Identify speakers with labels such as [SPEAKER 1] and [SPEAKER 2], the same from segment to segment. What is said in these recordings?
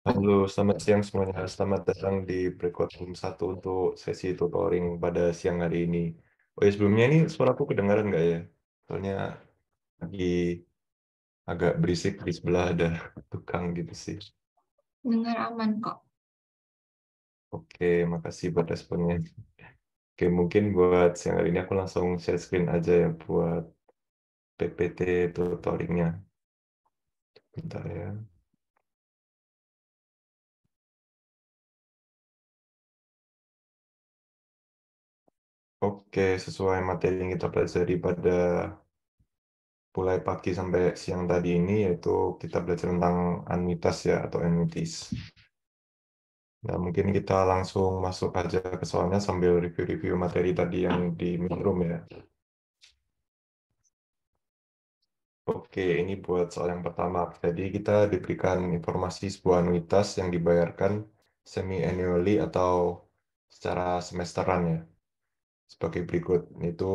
[SPEAKER 1] Halo, selamat siang semuanya. Selamat datang di Breakout Room 1 untuk sesi tutoring pada siang hari ini. Oh ya, sebelumnya ini suaraku kedengaran nggak ya? Soalnya lagi agak berisik di sebelah ada tukang gitu sih.
[SPEAKER 2] Dengar aman kok.
[SPEAKER 1] Oke, makasih buat responnya. Oke, mungkin buat siang hari ini aku langsung share screen aja ya buat PPT tutoringnya. Bentar ya. Oke, sesuai materi yang kita pelajari pada mulai pagi sampai siang tadi ini, yaitu kita belajar tentang anuitas ya atau annuities. Nah, mungkin kita langsung masuk aja ke soalnya sambil review-review materi tadi yang di main room ya. Oke, ini buat soal yang pertama. Jadi kita diberikan informasi sebuah anuitas yang dibayarkan semi-annually atau secara semesteran ya. Sebagai berikut, itu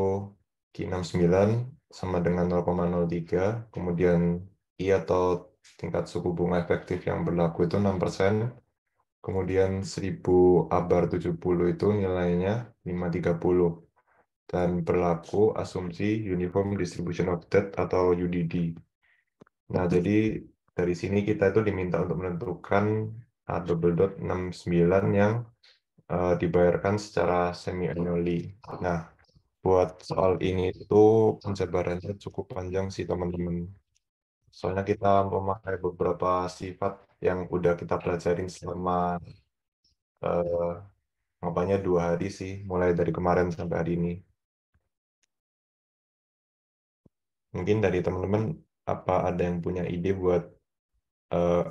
[SPEAKER 1] Q69 sama dengan 0,03, kemudian I atau tingkat suku bunga efektif yang berlaku itu 6%, kemudian 1000 ABAR 70 itu nilainya 530, dan berlaku asumsi Uniform Distribution of Debt atau UDD. Nah, jadi dari sini kita itu diminta untuk menentukan double dot 69 yang dibayarkan secara semi-annually. Nah, buat soal ini itu penjabarannya cukup panjang sih teman-teman. Soalnya kita memakai beberapa sifat yang udah kita pelajarin selama ngapainnya 2 hari sih, mulai dari kemarin sampai hari ini. Mungkin dari teman-teman apa ada yang punya ide buat eh,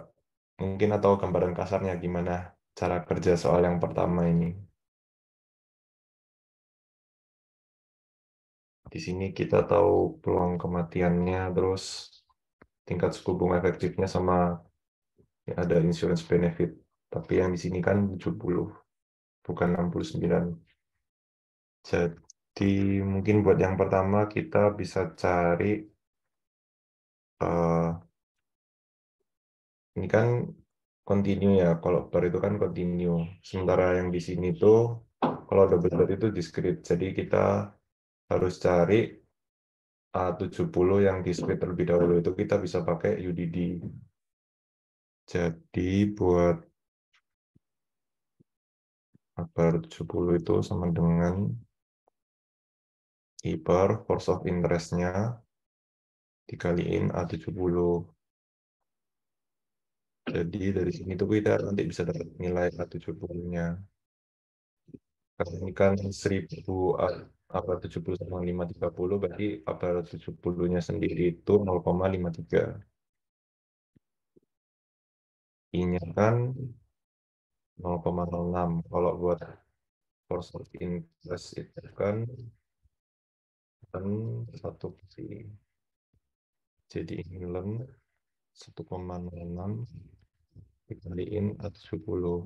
[SPEAKER 1] mungkin atau gambaran kasarnya gimana cara kerja soal yang pertama ini. Di sini kita tahu peluang kematiannya, terus tingkat suku bunga efektifnya sama ya, ada insurance benefit. Tapi yang di sini kan 70 bukan 69. Jadi mungkin buat yang pertama kita bisa cari eh, ini kan continue ya. Kalau bar itu kan continue. Sementara yang di sini tuh kalau double dot itu discrete. Jadi kita harus cari A70 yang discrete terlebih dahulu itu kita bisa pakai UDD. Jadi buat bar 70 itu sama dengan I per force of interest-nya dikaliin A70. Jadi dari sini tuh kita nanti bisa dapat nilai A70-nya. Karena ini kan 1000 apa 70 sama 530 berarti apa 70-nya sendiri itu 0,53. I-nya kan 0,06. Kalau buat force of interest itu kan satu kali. Jadi ini lem 1,06 dikaliin A70.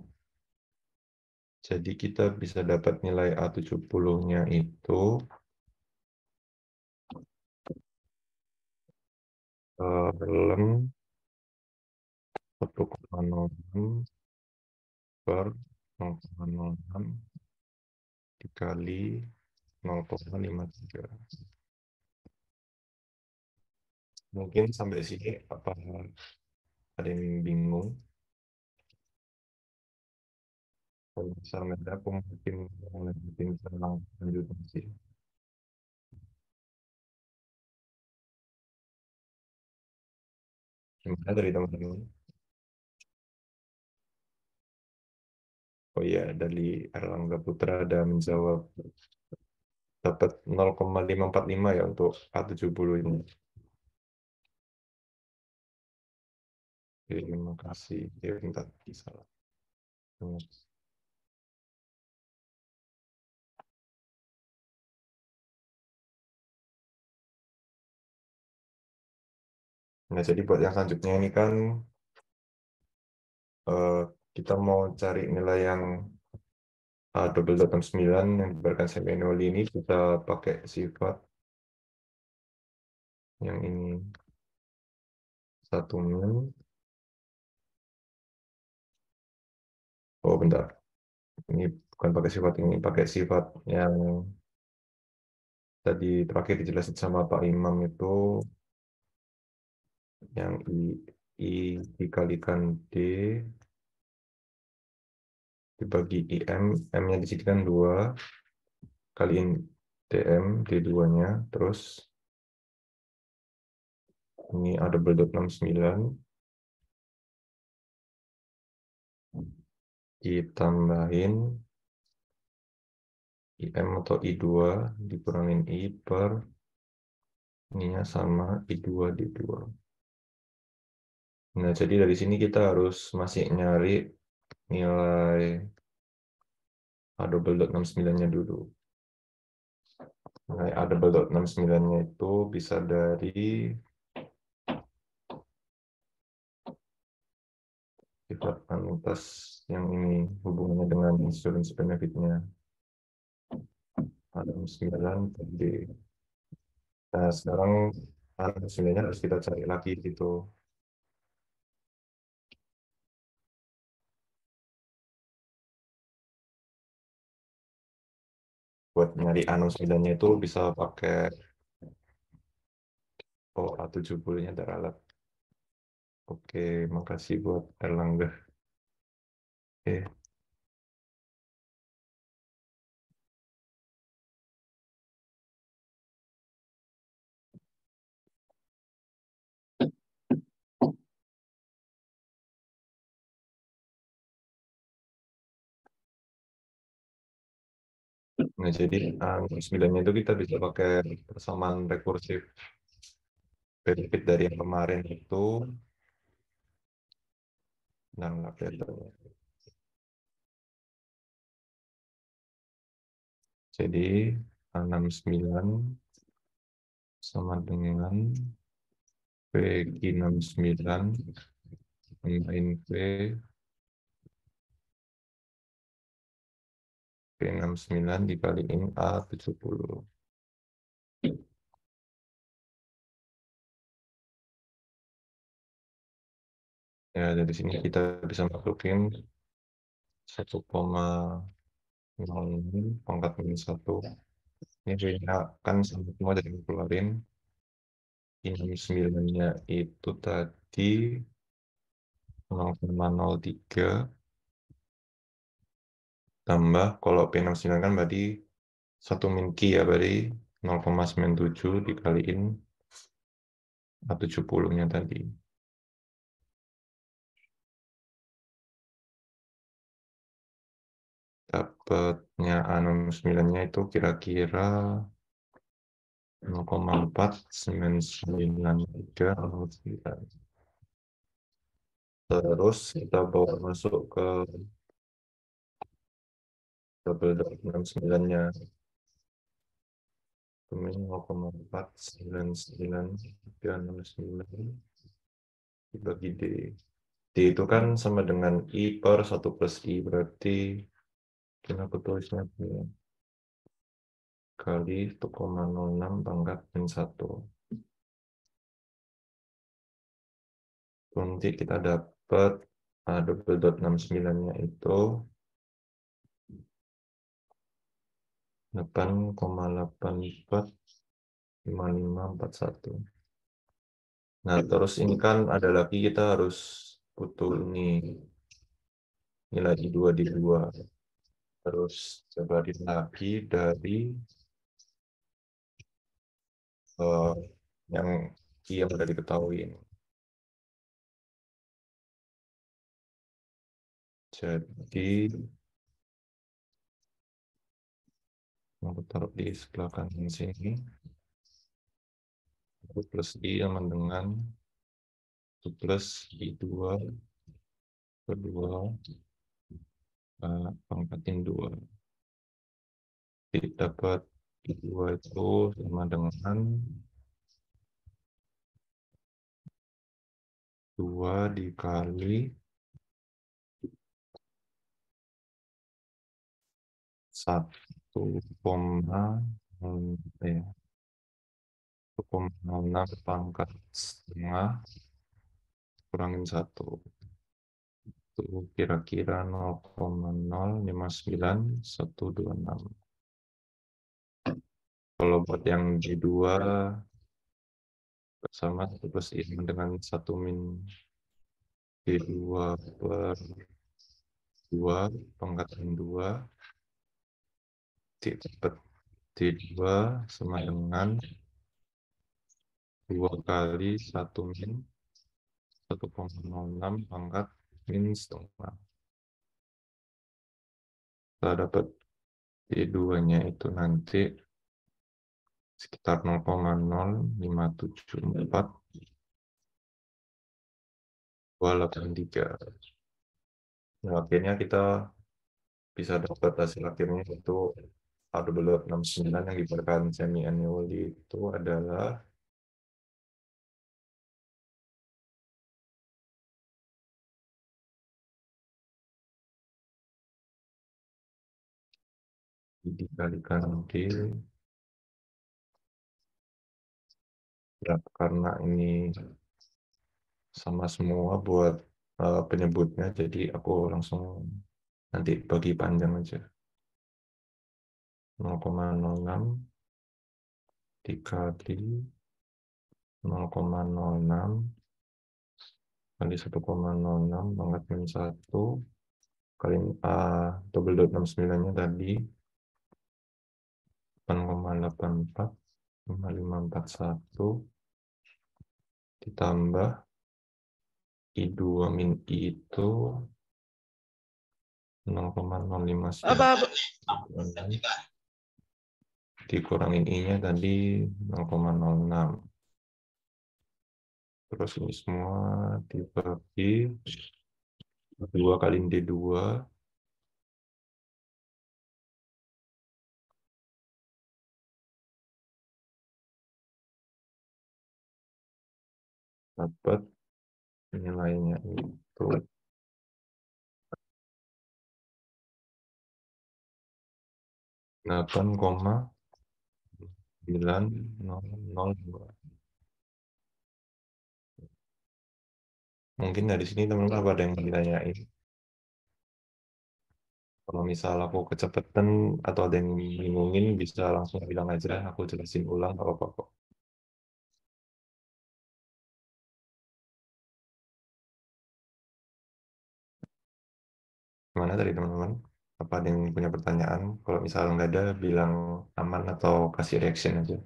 [SPEAKER 1] Jadi kita bisa dapat nilai A70-nya itu lem 1,06 per 0,06 dikali 0,53. Mungkin sampai sini apa ada yang bingung? Kalau misalnya ada, aku mungkin mau lanjutin tentang lanjutan sih. Gimana dari teman-teman? Oh iya, dari Erlangga Putra ada menjawab dapat 0,545 ya untuk A70 ini. Oke, terima kasih. Ya, bentar, salah. Nah, jadi buat yang selanjutnya ini kan eh, kita mau cari nilai yang double dot 9 yang diberikan semi annual ini kita pakai sifat yang ini satu min Oh, bentar. Ini bukan pakai sifat ini, pakai sifat yang tadi terakhir dijelasin sama Pak Imam itu yang I dikalikan D dibagi IM, M-nya di sini kan 2, kaliin DM, D2-nya, terus ini A double dot 69, ditambahin IM atau I2, dikurangin I per ininya sama I2 D2. Nah, jadi dari sini kita harus masih nyari nilai A double dot 69-nya dulu. Nilai A double dot 69-nya itu bisa dari sifat anutas yang ini hubungannya dengan insurance benefit-nya. A 69 per D. Nah, sekarang A 69-nya harus kita cari lagi gitu. Buat nyari A 69-nya itu bisa pakai A70-nya Daralat. Oke, makasih buat Erlangga. Oke. Nah, jadi A 69-nya itu kita bisa pakai persamaan rekursif benefit dari yang kemarin itu. Nah, nggak kelihatan. Jadi A69 sama dengan P69 tambahin P69 dikaliin A70. Ya, dari sini kita bisa masukin 1,06 pangkat minus 1. Ini beda kan sama semua dari yang keluarin. Ini 9-nya itu tadi 0,03 tambah, kalau P69 kan berarti 1 min Q ya, berarti 0,97 dikaliin A70-nya tadi. Dapatnya A69-nya itu kira-kira 0,4993. Terus kita bawa masuk ke double dot 69-nya. Ini 0,499369 dibagi D. D itu kan sama dengan I per 1 plus I, berarti kita aku tulisnya begini, kali 1,06 pangkat min 1. Nanti kita dapat double dot 69-nya itu 8,845541. Nah, terus ini kan ada lagi, kita harus butuh ini nilai I2 di 2. Terus jabarin lagi dari eh, yang yang udah diketahui. Jadi aku taruh di sebelah kanan sini. 1 plus I sama dengan 1 plus I2 kedua pangkatin 2. Jadi dapat I2 itu sama dengan 2 dikali 1,6 pangkat setengah kurangin 1. Itu kira-kira 0,059126. Kalau buat yang D2 sama 1 plus I dengan 1 min D2 per 2 pangkatan 2 dapat D2 sama dengan 2 kali 1 min 1,06 pangkat min setengah. Kita dapat D2-nya itu nanti sekitar 0,0574283. Nah, akhirnya kita bisa dapat hasil akhirnya itu R269 yang diberikan semi annually itu adalah dikalikan D ya, karena ini sama semua buat penyebutnya, jadi aku langsung nanti bagi panjang aja. 0,06 dikali 0,06 kali 1,06 pangkat min 1 kali double dot 69-nya tadi 8,84 5541 ditambah I2 min I itu 0,059 dikurangin I-nya tadi 0,06. Terus ini semua dibagi 2 kali D2 dapat nilainya itu 8,902. Mungkin dari sini teman-teman ada yang ditanyain. Kalau misal aku kecepatan atau ada yang bingungin, bisa langsung bilang aja, aku jelasin ulang kalau apa kok. Gimana tadi teman-teman? Apa ada yang punya pertanyaan? Kalau misal nggak ada, bilang aman atau kasih reaction aja.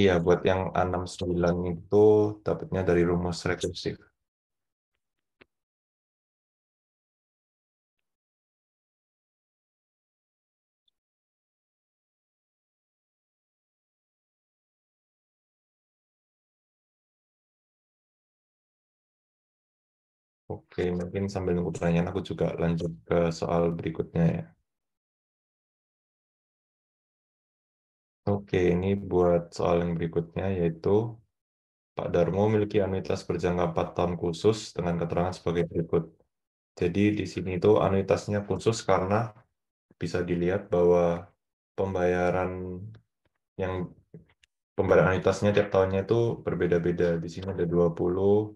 [SPEAKER 1] Iya, buat yang A69 itu dapatnya dari rumus rekursif. Oke, mungkin sambil nunggu pertanyaan, aku juga lanjut ke soal berikutnya ya. Oke, ini buat soal yang berikutnya, yaitu Pak Darmo memiliki anuitas berjangka 4 tahun khusus dengan keterangan sebagai berikut. Jadi di sini itu anuitasnya khusus karena bisa dilihat bahwa pembayaran yang pembayaran anuitasnya tiap tahunnya itu berbeda-beda. Di sini ada 20,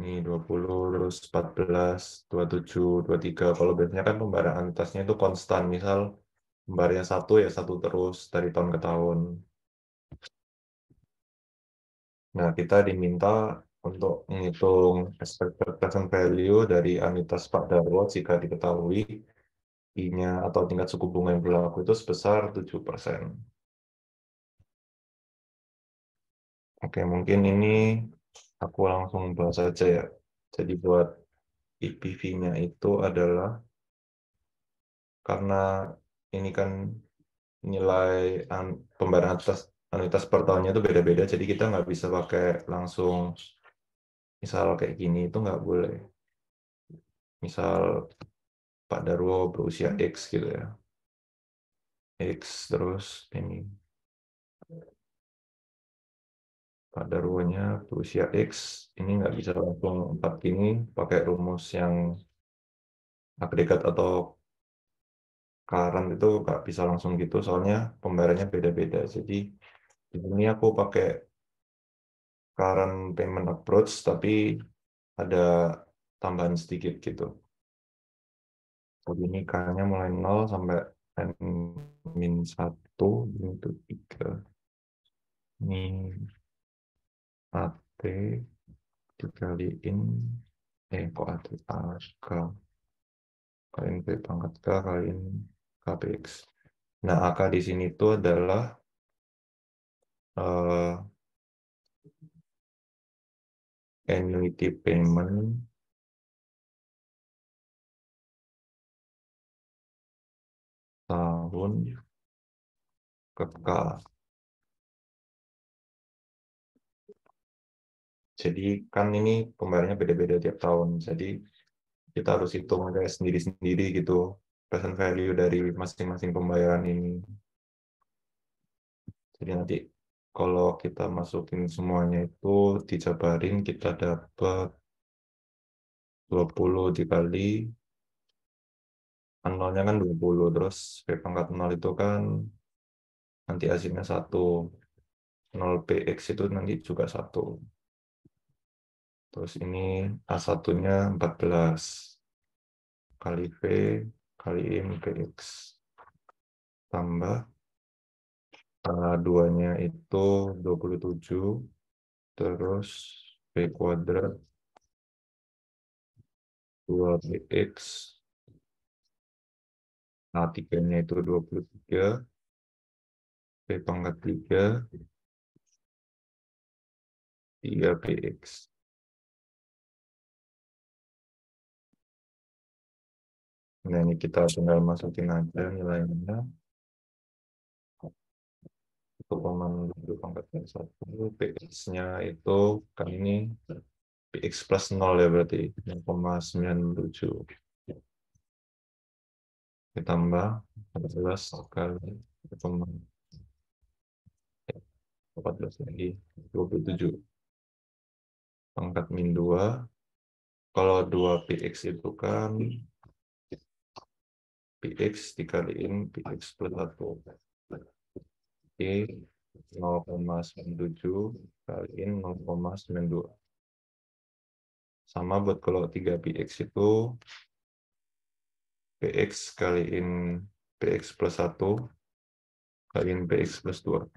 [SPEAKER 1] ini 20, terus 14, 27, 23. Kalau biasanya kan pembayaran anuitasnya itu konstan. Misal pembayarannya satu ya satu terus dari tahun ke tahun. Nah, kita diminta untuk menghitung expected present value dari anuitas Pak Darwo jika diketahui I-nya atau tingkat suku bunga yang berlaku itu sebesar 7%. Oke, mungkin ini aku langsung bahas saja ya. Jadi buat IPV-nya itu adalah karena ini kan nilai pembayaran anuitas per tahunnya itu beda-beda, jadi kita nggak bisa pakai langsung misal kayak gini itu nggak boleh. Misal Pak Darwo berusia X gitu ya. X terus ini Pak Darwonya berusia X, ini nggak bisa langsung 4 gini pakai rumus yang agregat atau current itu nggak bisa langsung gitu, soalnya pembayarannya beda-beda. Jadi di sini aku pakai current payment approach, tapi ada tambahan sedikit gitu. Jadi ini K-nya mulai 0 sampai N-1, ini itu 3. Ini AT dikaliin, kok AT, AK, kaliin P pangkat K, kaliin KPX. Nah, AK di sini itu adalah annuity payment tahun ke K. Jadi kan ini pembayarannya beda-beda tiap tahun. Jadi kita harus hitung aja sendiri-sendiri gitu present value dari masing-masing pembayaran ini. Jadi nanti kalau kita masukin semuanya itu dijabarin, kita dapat 20 dikali nolnya kan 20, terus P pangkat 0 itu kan nanti hasilnya 1, 0 PX itu nanti juga 1. Terus ini A1-nya 14 kali V kaliin PX tambah A2-nya itu 27, terus P kuadrat 2PX, A3-nya itu 23, P pangkat 3, 3PX. Nah, ini kita tinggal masukin aja nilainya. 1,7 pangkat 1, PX-nya itu kan ini PX plus 0 ya berarti 0,97. Ditambah 14 kali 14 lagi 27 pangkat min 2. Kalau 2PX itu kan PX dikaliin PX plus 1. Oke, 0,97 kaliin 0,92. Sama buat kalau 3PX itu PX kaliin PX plus 1 kaliin PX plus 2.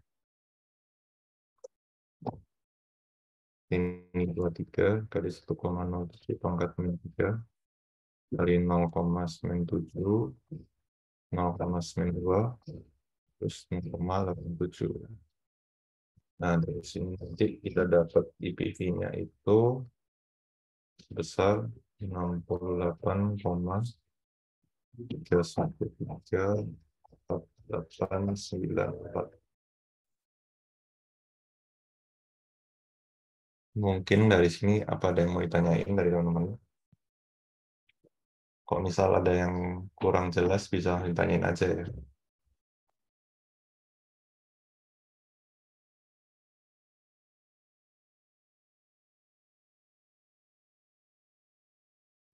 [SPEAKER 1] Ini 23 kali 1,07 pangkat min 3 kali 0,97, 0,92, terus 0,87. Nah, dari sini nanti kita dapat IPV-nya itu sebesar 68,3134894. Mungkin dari sini apa ada yang mau ditanyain dari teman-teman? Kok misal ada yang kurang jelas bisa ditanyain aja ya.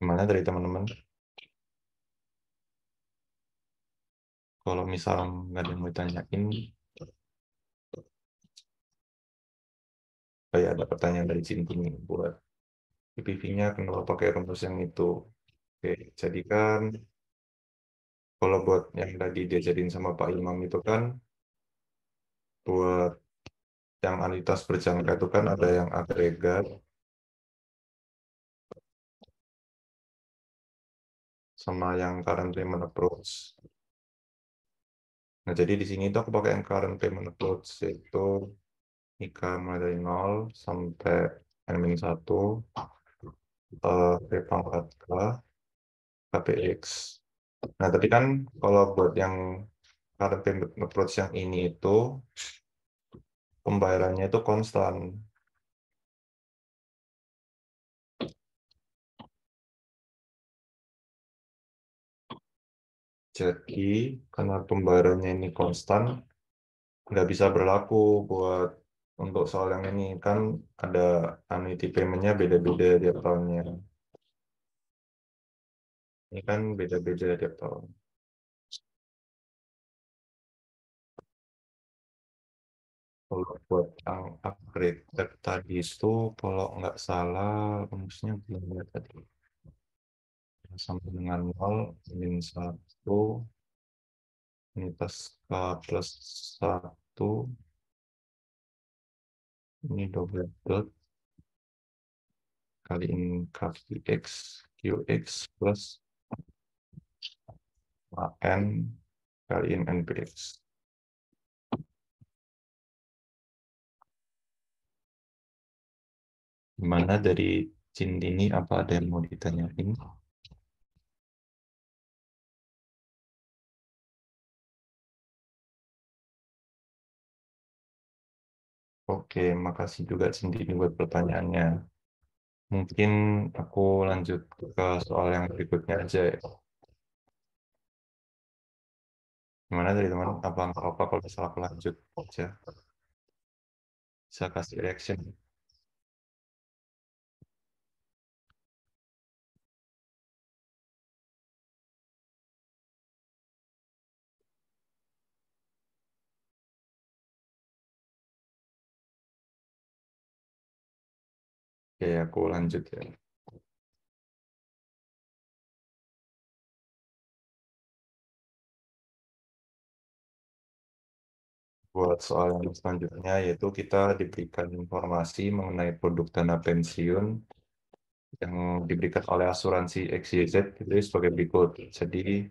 [SPEAKER 1] Gimana dari teman-teman? Kalau misal nggak ada yang mau ditanyain, kayak ada pertanyaan dari Cinti nih buat IPV-nya kenapa pakai rumus yang itu. Oke, jadi kan kalau buat yang tadi diajarin sama Pak Imam itu kan buat yang anuitas berjangka itu kan ada yang agregat sama yang current payment approach. Nah, jadi di sini tuh aku pakai yang current payment approach yaitu nikah mulai dari 0 sampai N-1, P pangkat K, KPX. Nah, tapi kan kalau buat yang current payment approach yang ini itu pembayarannya itu konstan. Jadi karena pembayarannya ini konstan, nggak bisa berlaku buat untuk soal yang ini kan ada annuity payment-nya beda-beda tiap tahunnya. Ini kan beda-beda tiap tahun. Oke, Kalau buat yang upgrade tadi itu, kalau nggak salah, rumusnya belum lihat tadi. Sampai dengan 0, min 1, unitas K plus 1, ini double dot, kaliin KQX, QX plus AN, kaliin NPX. Gimana dari Cindy ini, apa ada yang mau ditanyain? Oke, makasih juga Cindy ini buat pertanyaannya. Mungkin aku lanjut ke soal yang berikutnya aja ya. Gimana dari teman? Apa nggak apa kalau misalnya aku lanjut aja? Bisa kasih reaction. Oke, aku lanjut ya. Buat soal yang selanjutnya, yaitu kita diberikan informasi mengenai produk dana pensiun yang diberikan oleh asuransi XYZ itu sebagai berikut. Jadi,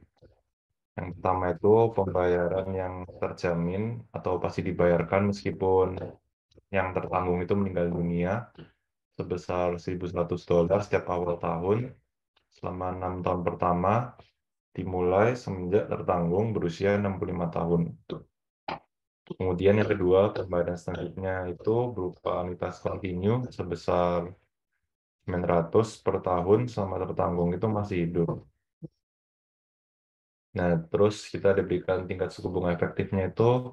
[SPEAKER 1] yang pertama itu pembayaran yang terjamin atau pasti dibayarkan meskipun yang tertanggung itu meninggal dunia sebesar $1.100 setiap awal tahun selama 6 tahun pertama dimulai semenjak tertanggung berusia 65 tahun. Kemudian yang kedua, pembayaran selanjutnya itu berupa anuitas kontinu sebesar 900 per tahun selama tertanggung itu masih hidup. Nah, terus kita diberikan tingkat suku bunga efektifnya itu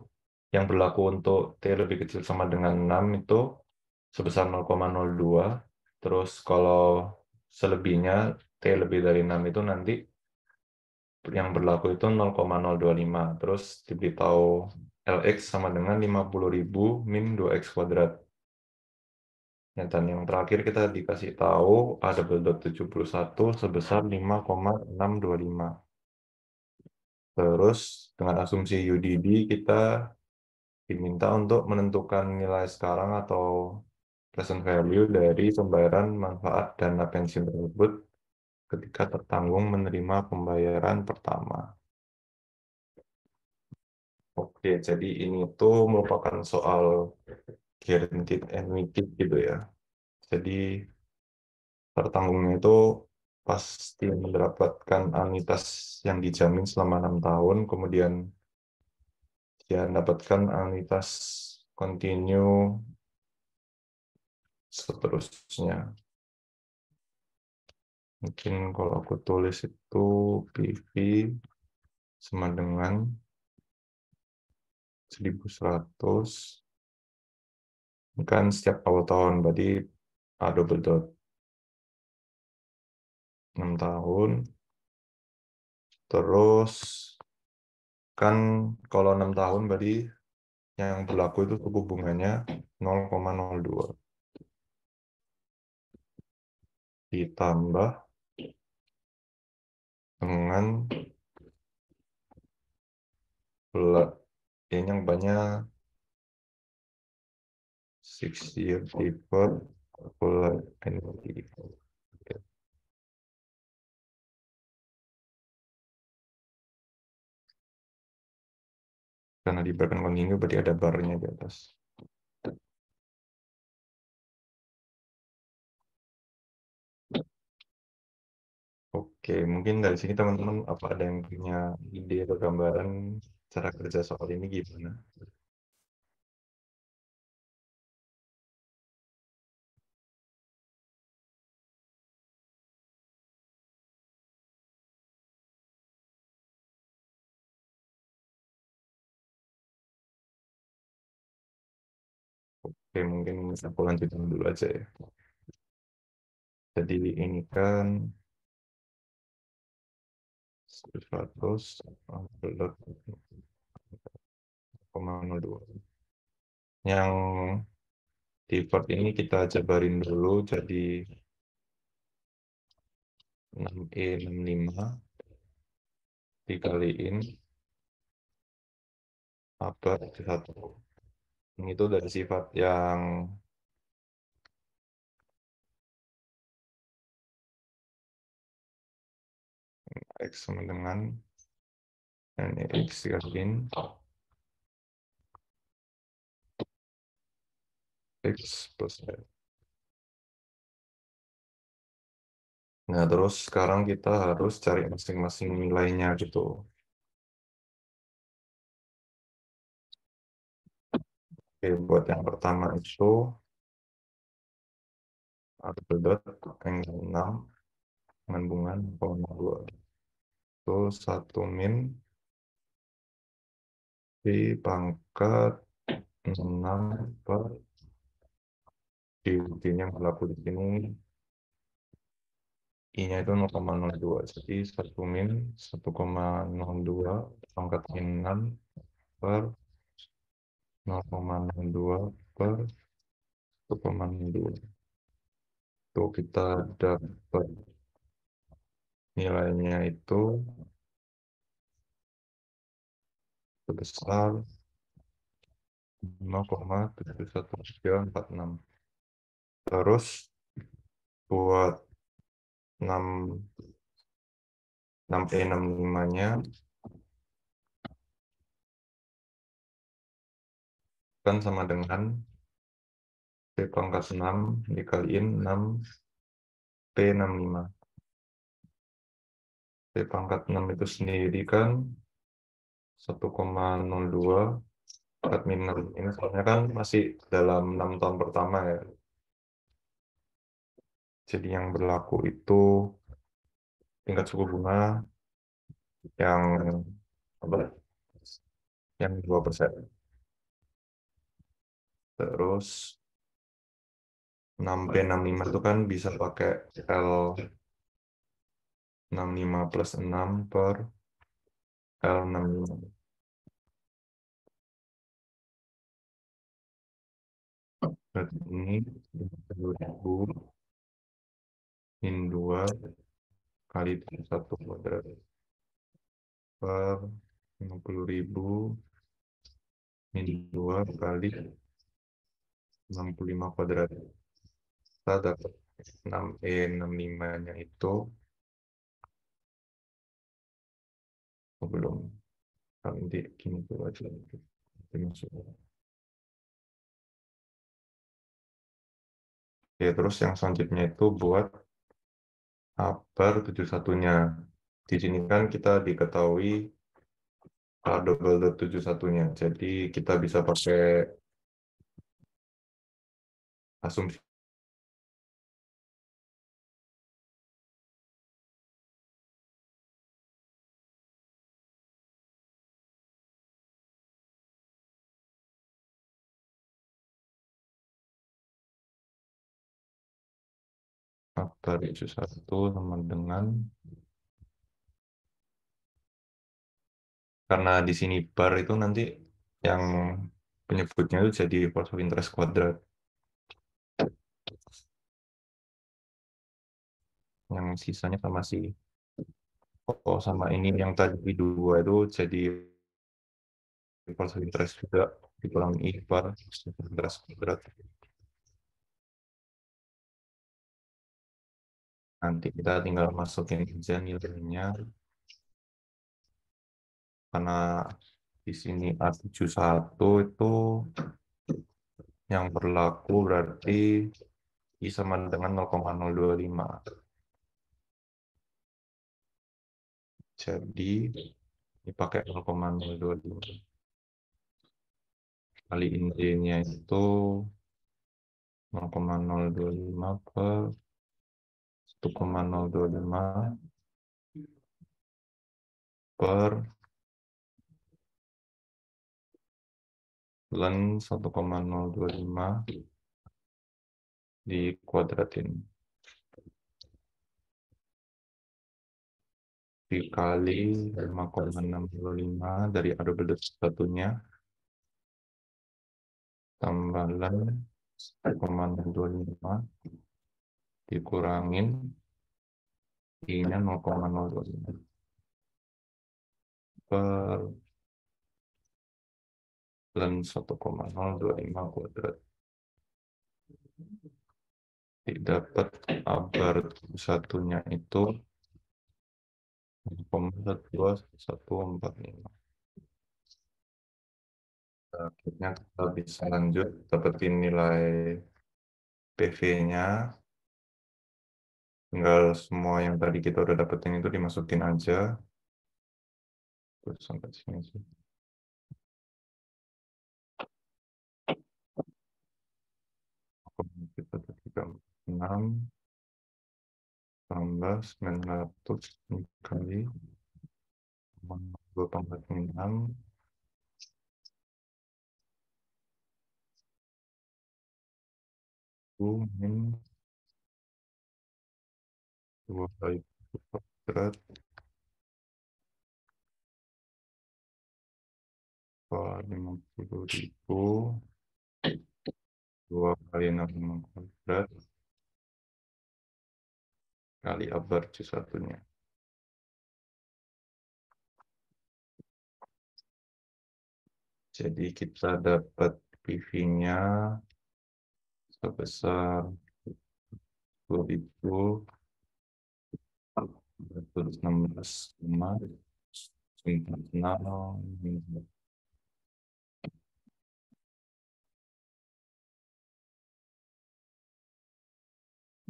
[SPEAKER 1] yang berlaku untuk T lebih kecil sama dengan 6 itu sebesar 0,02. Terus kalau selebihnya T lebih dari 6 itu nanti yang berlaku itu 0,025. Terus diberitahu LX sama dengan 50.000 min 2X kuadrat. Ya, dan yang terakhir kita dikasih tahu ada double 71 sebesar 5,625. Terus dengan asumsi UDD kita diminta untuk menentukan nilai sekarang atau present value dari pembayaran manfaat dana pensiun tersebut ketika tertanggung menerima pembayaran pertama. Oke, jadi ini tuh merupakan soal guaranteed annuity gitu ya. Jadi tertanggungnya itu pasti mendapatkan anuitas yang dijamin selama 6 tahun, kemudian dia mendapatkan anuitas kontinu seterusnya. Mungkin kalau aku tulis itu PV sama dengan 1.100 kan setiap awal tahun, berarti A double dot 6 tahun. Terus kan kalau 6 tahun berarti yang berlaku itu suku bunganya 0,02 ditambah dengan ini yang banyak 6 year deferred full annuity. Karena diberikan kontinu berarti ada barnya di atas. Oke, mungkin dari sini teman-teman apa ada yang punya ide atau gambaran cara kerja soal ini gimana? Oke, mungkin aku lanjutin dulu aja ya. Jadi ini kan 100 belot 0,02. Yang divert ini kita jabarin dulu jadi 6E65 dikaliin A per 1. Ini itu dari sifat yang X sama dengan NX dikaliin X plus F. Nah, terus sekarang kita harus cari masing-masing nilainya gitu. Oke, buat yang pertama itu arbel dot angle 6 dengan bunga 0,2. Itu 1 min di pangkat 6 per di-nya berlaku di sini I-nya itu 0,02. Jadi 1 min 1,02 pangkat 6 per 0,02 per 1,02. Tuh kita dapat nilainya itu sebesar 0,71346. Terus buat 6E65-nya kan sama dengan P pangkat 6 dikaliin 6P65. P pangkat 6 itu sendiri kan 1,02 4 min 6. Ini soalnya kan masih dalam 6 tahun pertama ya. Jadi yang berlaku itu tingkat suku bunga yang apa? Yang 2%. Terus 6P65 itu kan bisa pakai L65 plus 6 per L65. Berarti ini 10.000 min 2 kali 1 kuadrat per 50.000 min 2 kali 65 kuadrat. Kita dapat 6E65-nya itu belum. Nanti gini tuh aja. Nanti masuk. Ya, terus yang selanjutnya itu buat A per 71-nya. Di sini kan kita diketahui A double dot 71-nya. Jadi kita bisa pakai asumsi A per 71 sama dengan, karena di sini bar itu nanti yang penyebutnya itu jadi force of interest kuadrat. Yang sisanya sama si oh, sama ini yang tadi dua itu jadi force of interest juga dikurangi I bar force of interest kuadrat. Nanti kita tinggal masukin aja nilainya karena di sini A71 itu yang berlaku berarti I sama dengan 0,025. Jadi dipakai 0,025 kali D-nya itu 0,025 per 1,025 per ln 1,025 dikuadratin dikali 5,625 dari A double dot satunya tambalan 1,025 dikurangin I-nya 0,025 per dan 1,025 kuadrat. Didapat abar satunya itu 0,12145. Akhirnya kita bisa lanjut dapetin nilai PV-nya. Tinggal semua yang tadi kita udah dapetin itu dimasukin aja. Terus sampai sini sih. Kita 36 tambah 900 kali 2,46 min 2 kali kuadrat per 50.000 2 kali 65 kuadrat kali abar C1-nya. Jadi kita dapat PV-nya sebesar 10.116,96.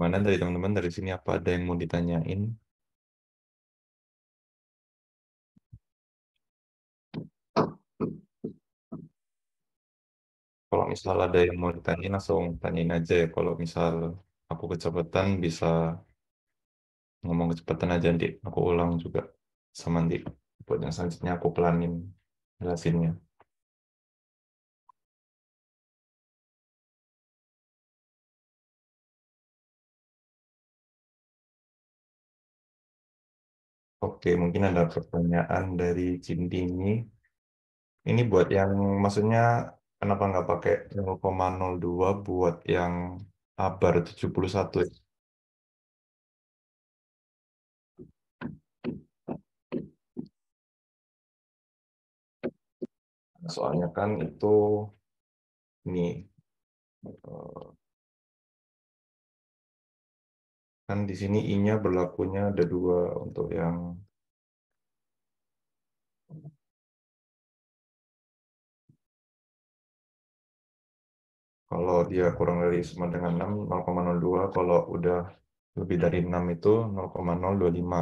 [SPEAKER 1] Mana dari teman-teman dari sini apa ada yang mau ditanyain? Kalau misal ada yang mau ditanyain langsung tanyain aja ya. Kalau misal aku kecepatan bisa ngomong kecepatan aja nanti aku ulang juga sama nanti buat yang selanjutnya aku pelanin jelasinnya. Oke, mungkin ada pertanyaan dari Cindini. Ini buat yang maksudnya kenapa nggak pakai 0,02 buat yang abar 71 ya? Soalnya kan itu nih eh, kan di sini I-nya berlakunya ada dua untuk yang kalau dia kurang dari sama dengan 6 0,02 kalau udah lebih dari 6 itu 0,025.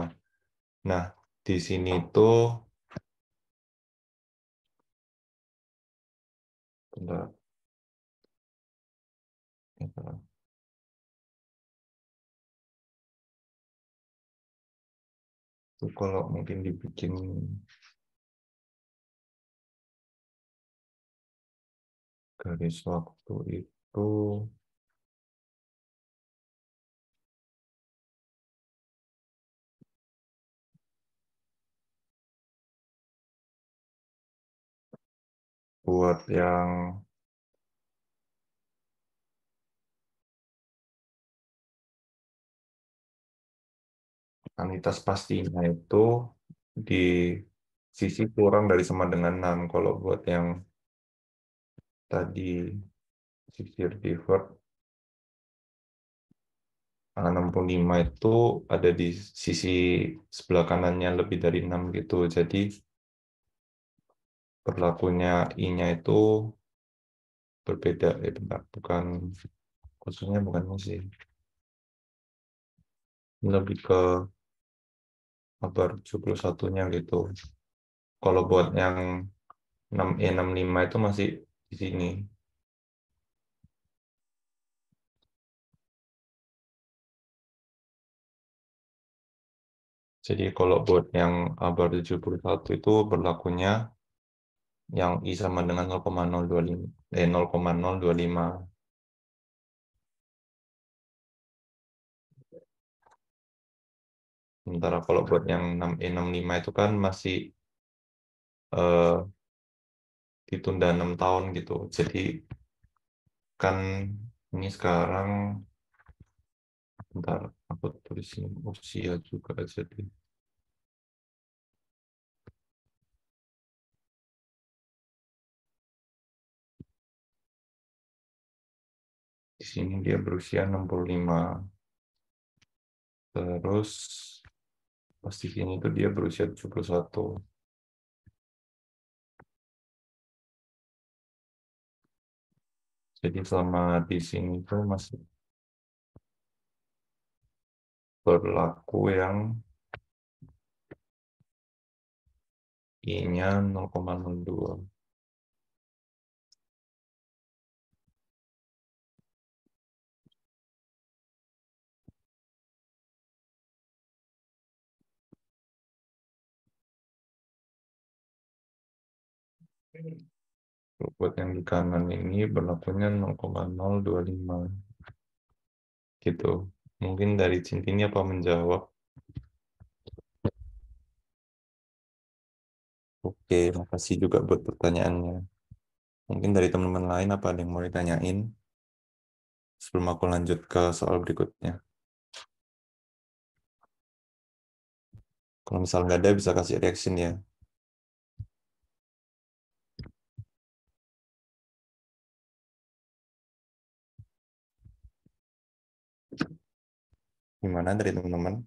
[SPEAKER 1] Nah, di sini tuh bentar, bentar. Tuh kalau mungkin dibikin garis waktu itu buat yang anitas pastinya itu di sisi kurang dari sama dengan 6. Kalau buat yang tadi sisi divert 65 itu ada di sisi sebelah kanannya lebih dari 6 gitu. Jadi berlakunya I-nya itu berbeda. Bentar, bukan khususnya bukan ini sih. Lebih ke kabar 71-nya gitu. Kalau buat yang 6E65 itu masih di sini. Jadi kalau buat yang kabar 71 itu berlakunya yang I sama dengan 0,025 0,025. Sementara kalau buat yang 6E65 itu kan masih ditunda 6 tahun gitu. Jadi kan ini sekarang, bentar, aku tulisin usia juga jadi. Di sini dia berusia 65. Terus pas di sini tuh dia berusia 71. Jadi selama di sini tuh masih berlaku yang I-nya 0,02. Buat yang di kanan ini berlakunya 0,025 gitu. Mungkin dari Cintini apa menjawab? Oke, makasih juga buat pertanyaannya. Mungkin dari teman-teman lain apa ada yang mau ditanyain sebelum aku lanjut ke soal berikutnya. Kalau misal nggak ada bisa kasih reaction ya. Gimana dari teman-teman?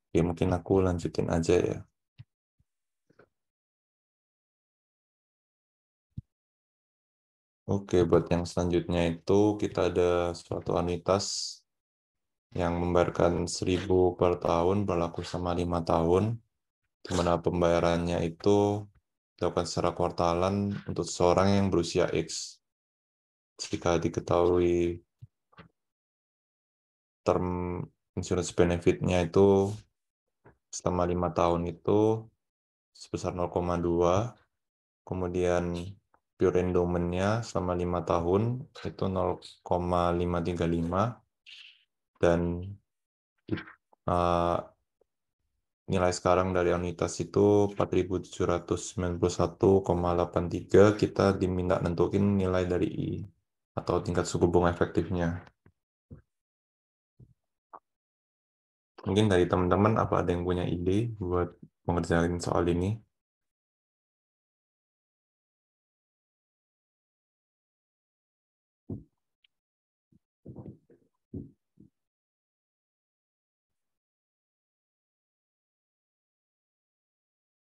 [SPEAKER 1] Oke, mungkin aku lanjutin aja ya. Oke, buat yang selanjutnya itu kita ada suatu anuitas yang membayarkan 1.000 per tahun berlaku selama 5 tahun, di mana pembayarannya itu dilakukan secara kuartalan untuk seseorang yang berusia X. Jika diketahui term insurance benefit-nya itu selama 5 tahun itu sebesar 0,2, kemudian pure endowment-nya selama 5 tahun itu 0,535, dan uh, nilai sekarang dari anuitas itu 4.791,83. Kita diminta nentuin nilai dari I atau tingkat suku bunga efektifnya. Mungkin dari teman-teman apa ada yang punya ide buat mengerjakan soal ini?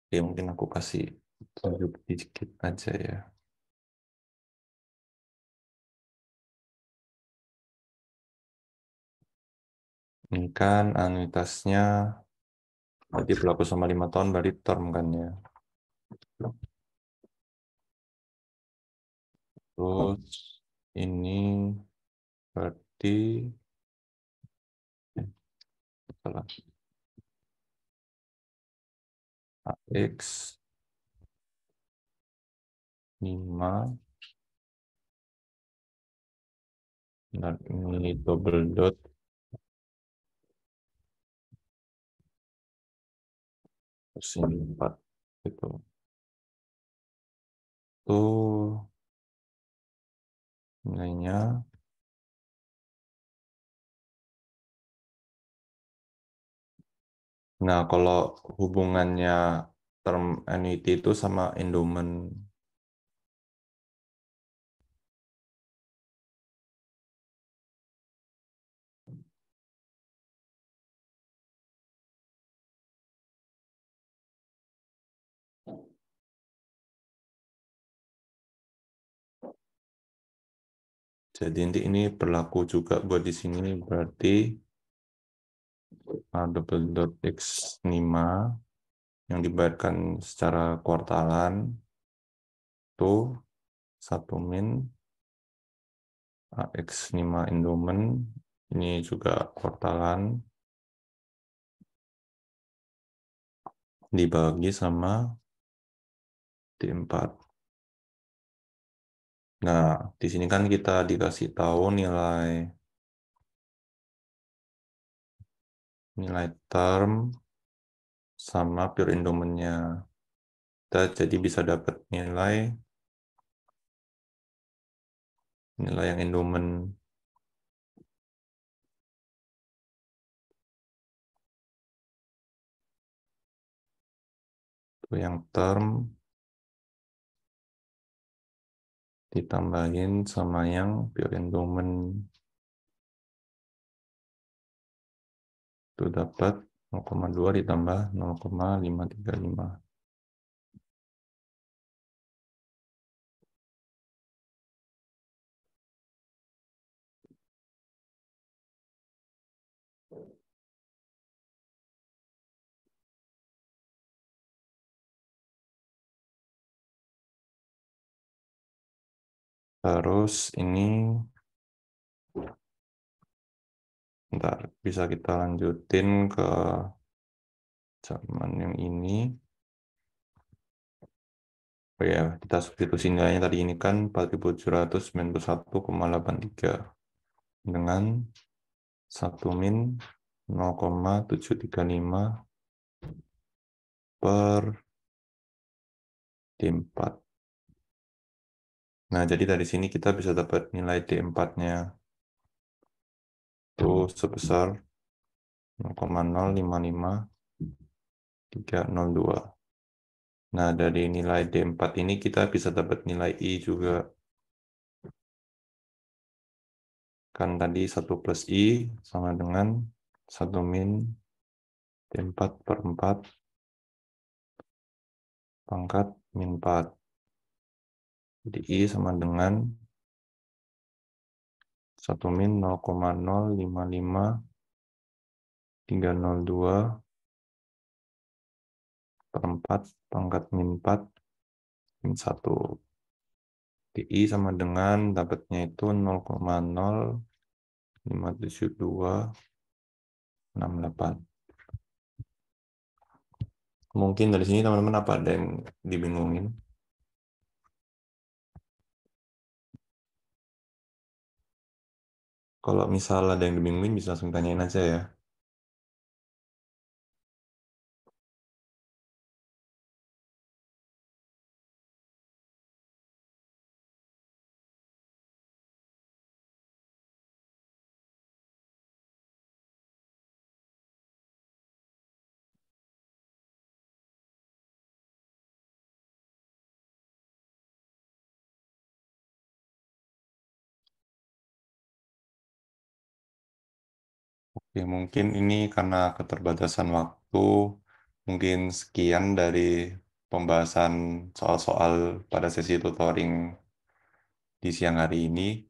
[SPEAKER 1] Ya mungkin aku kasih tunjuk dikit aja ya. Ini kan anuitasnya berarti berlaku selama 5 tahun dari term kan ya. Terus ini berarti salah, AX 5, dan ini double dot terus ini 4 gitu. Tuh nilainya. Nah, kalau hubungannya term annuity itu sama endowment, jadi nanti ini berlaku juga buat di sini, berarti double dot X5 yang dibayarkan secara kuartalan tuh 1 min AX5 endowment ini juga kuartalan dibagi sama D4. Nah, di sini kan kita dikasih tahu nilai nilai term sama pure endowment-nya. Kita jadi bisa dapat nilai yang endowment itu yang term ditambahin sama yang pure endowment itu dapat 0,2 ditambah 0,535. Terus ini ntar bisa kita lanjutin ke zaman yang ini. Oh ya, kita substitusi nilainya tadi ini kan 4.791,83 dengan 1 min 0,735 per D4. Nah, jadi dari sini kita bisa dapat nilai D4-nya itu sebesar 0,055302. Nah, dari nilai D4 ini kita bisa dapat nilai I juga. Kan tadi 1 plus I sama dengan 1 min D4 per 4 pangkat min 4. Jadi I sama dengan 1 min 0,055302 per 4 pangkat min 4 min 1. I sama dengan dapatnya itu 0,057268. Mungkin dari sini teman-teman apa ada yang dibingungin? Kalau misal ada yang dibingungin bisa langsung tanyain aja ya. Oke, mungkin ini karena keterbatasan waktu, mungkin sekian dari pembahasan soal-soal pada sesi tutoring di siang hari ini.